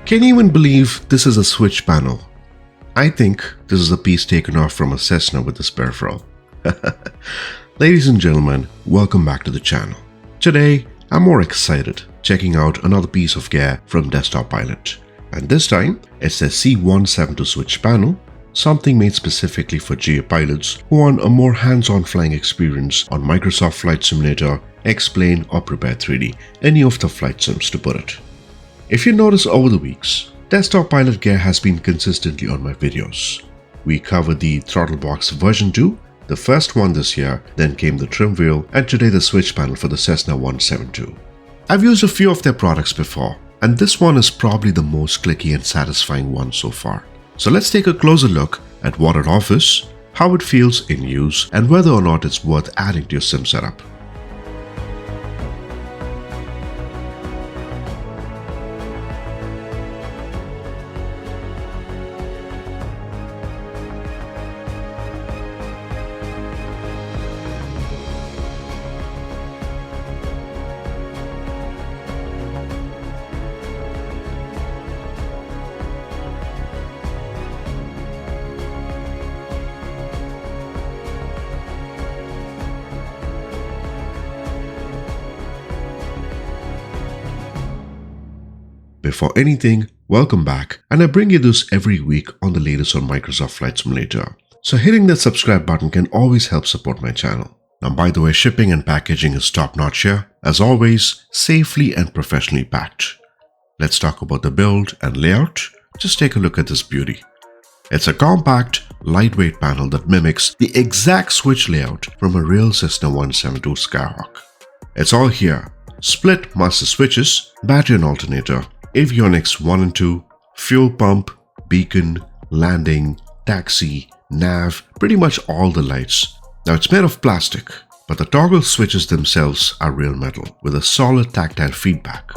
Can you even believe this is a switch panel? I think this is a piece taken off from a Cessna with this peripheral. Ladies and gentlemen, welcome back to the channel. Today, I'm more excited checking out another piece of gear from DesktopPilot. And this time, it's a C172 Switch Panel, something made specifically for GA pilots who want a more hands-on flying experience on Microsoft Flight Simulator, X-Plane or Prepare 3D, any of the flight sims to put it. If you notice over the weeks, DesktopPilot gear has been consistently on my videos. We covered the Throttle box version 2, the first one this year, then came the trim wheel, and today the switch panel for the Cessna 172. I've used a few of their products before, and this one is probably the most clicky and satisfying one so far. So let's take a closer look at what it offers, how it feels in use, and whether or not it's worth adding to your sim setup. Before anything, welcome back, and I bring you this every week on the latest on Microsoft Flight Simulator. So hitting that subscribe button can always help support my channel. Now by the way, shipping and packaging is top notch here, as always, safely and professionally packed. Let's talk about the build and layout. Just take a look at this beauty. It's a compact, lightweight panel that mimics the exact switch layout from a real Cessna 172 Skyhawk. It's all here: split master switches, battery and alternator, avionics 1 and 2, fuel pump, beacon, landing, taxi, nav, pretty much all the lights. Now it's made of plastic, but the toggle switches themselves are real metal with a solid tactile feedback.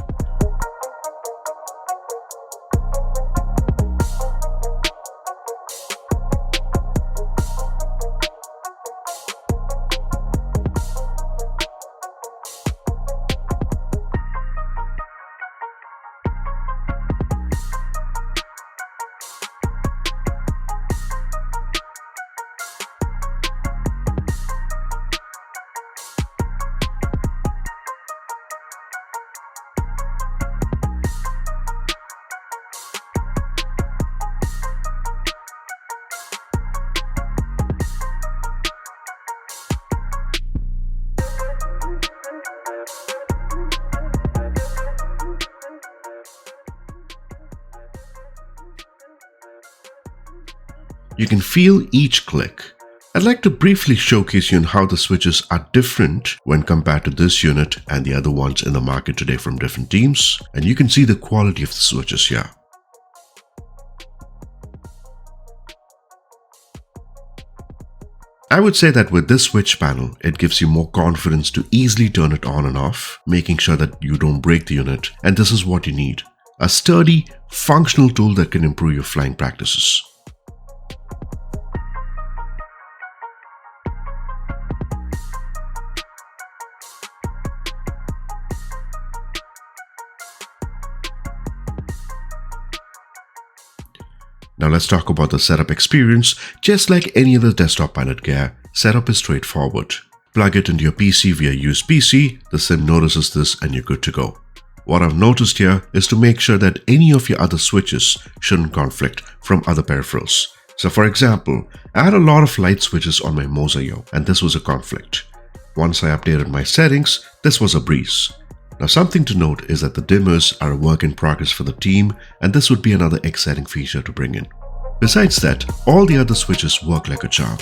You can feel each click. I'd like to briefly showcase you on how the switches are different when compared to this unit and the other ones in the market today from different teams, and you can see the quality of the switches here. I would say that with this switch panel, it gives you more confidence to easily turn it on and off, making sure that you don't break the unit, and this is what you need: a sturdy, functional tool that can improve your flying practices. Now let's talk about the setup experience. Just like any other DesktopPilot gear, setup is straightforward. Plug it into your PC via USB-C, the sim notices this and you're good to go. What I've noticed here is to make sure that any of your other switches shouldn't conflict from other peripherals. So for example, I had a lot of light switches on my Mosaio and this was a conflict. Once I updated my settings, this was a breeze. Now something to note is that the dimmers are a work in progress for the team, and this would be another exciting feature to bring in. Besides that, all the other switches work like a charm.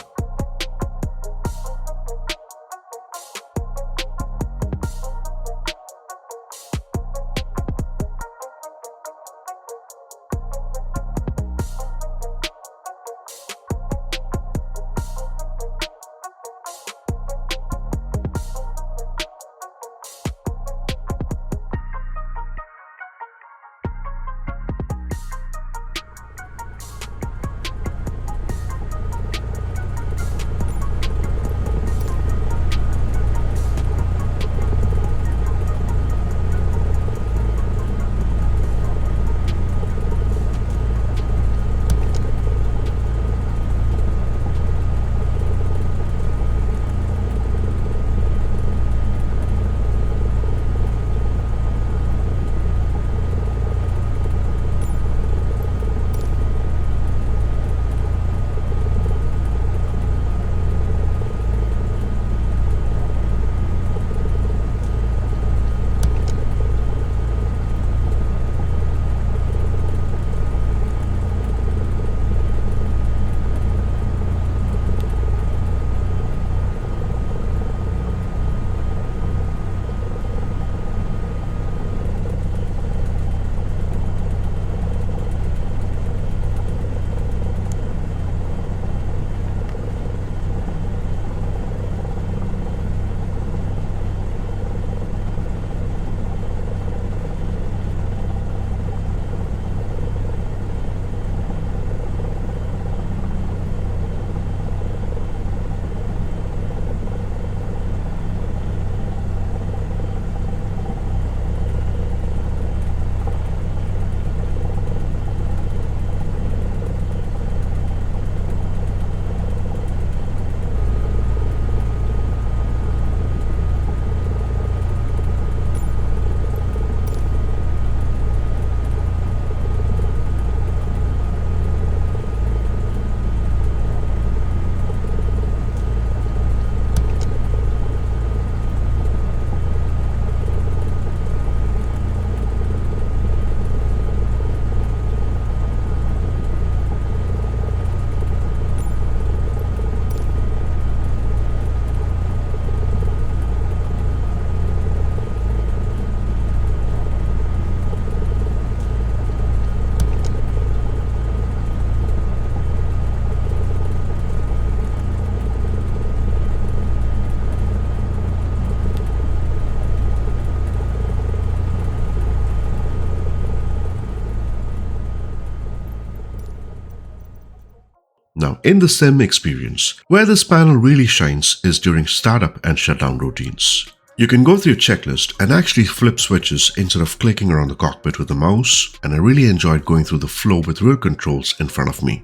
in the sim experience. Where this panel really shines is during startup and shutdown routines. You can go through your checklist and actually flip switches instead of clicking around the cockpit with the mouse, and I really enjoyed going through the flow with real controls in front of me.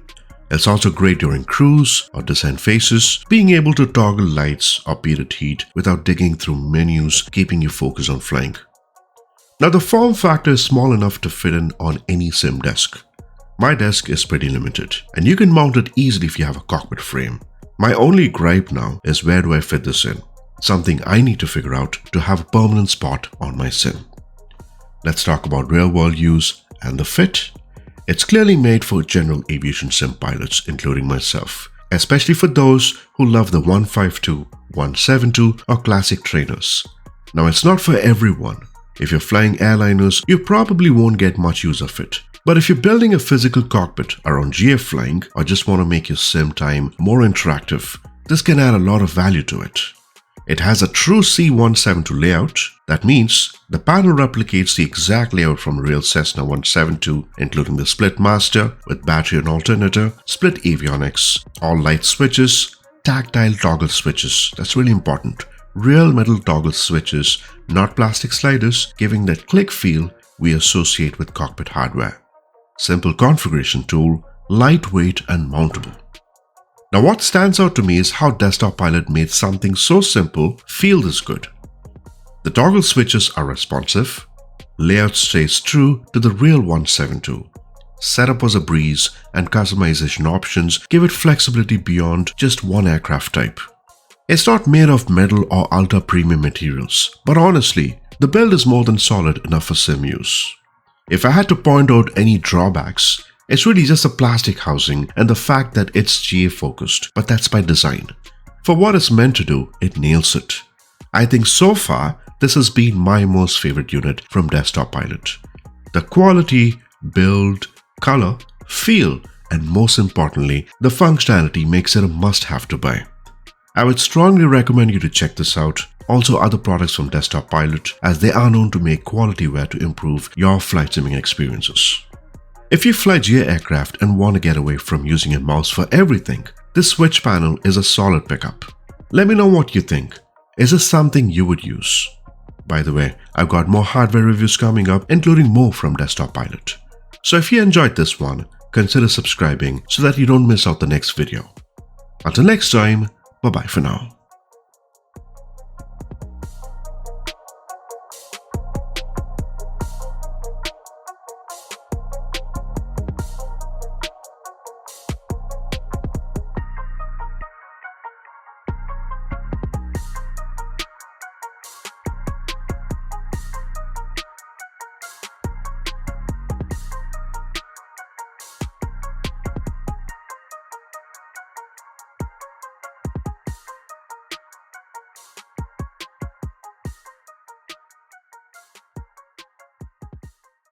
It's also great during cruise or descent phases, being able to toggle lights or period heat without digging through menus, keeping you focused on flying. Now the form factor is small enough to fit in on any sim desk. My desk is pretty limited, and you can mount it easily if you have a cockpit frame. My only gripe now is where do I fit this in? Something I need to figure out to have a permanent spot on my sim. Let's talk about real-world use and the fit. It's clearly made for general aviation sim pilots, including myself, especially for those who love the 152, 172 or classic trainers. Now it's not for everyone. If you're flying airliners, you probably won't get much use of it. But if you're building a physical cockpit around GF flying or just want to make your sim time more interactive, this can add a lot of value to it. It has a true C172 layout. That means the panel replicates the exact layout from a real Cessna 172, including the split master with battery and alternator, split avionics, all light switches, tactile toggle switches. That's really important. Real metal toggle switches, not plastic sliders, giving that click feel we associate with cockpit hardware. Simple configuration tool, lightweight and mountable. Now what stands out to me is how DesktopPilot made something so simple feel this good. The toggle switches are responsive, layout stays true to the real 172. Setup was a breeze and customization options give it flexibility beyond just one aircraft type. It's not made of metal or ultra premium materials, but honestly, the build is more than solid enough for sim use. If I had to point out any drawbacks, it's really just the plastic housing and the fact that it's GA focused, but that's by design. For what it's meant to do, it nails it. I think so far, this has been my most favorite unit from DesktopPilot. The quality, build, color, feel, and most importantly, the functionality makes it a must-have to buy. I would strongly recommend you to check this out. Also other products from DesktopPilot, as they are known to make quality wear to improve your flight simming experiences. If you fly GA aircraft and want to get away from using a mouse for everything, this switch panel is a solid pickup. Let me know what you think. Is this something you would use? By the way, I've got more hardware reviews coming up, including more from DesktopPilot. So if you enjoyed this one, consider subscribing so that you don't miss out the next video. Until next time, bye bye for now.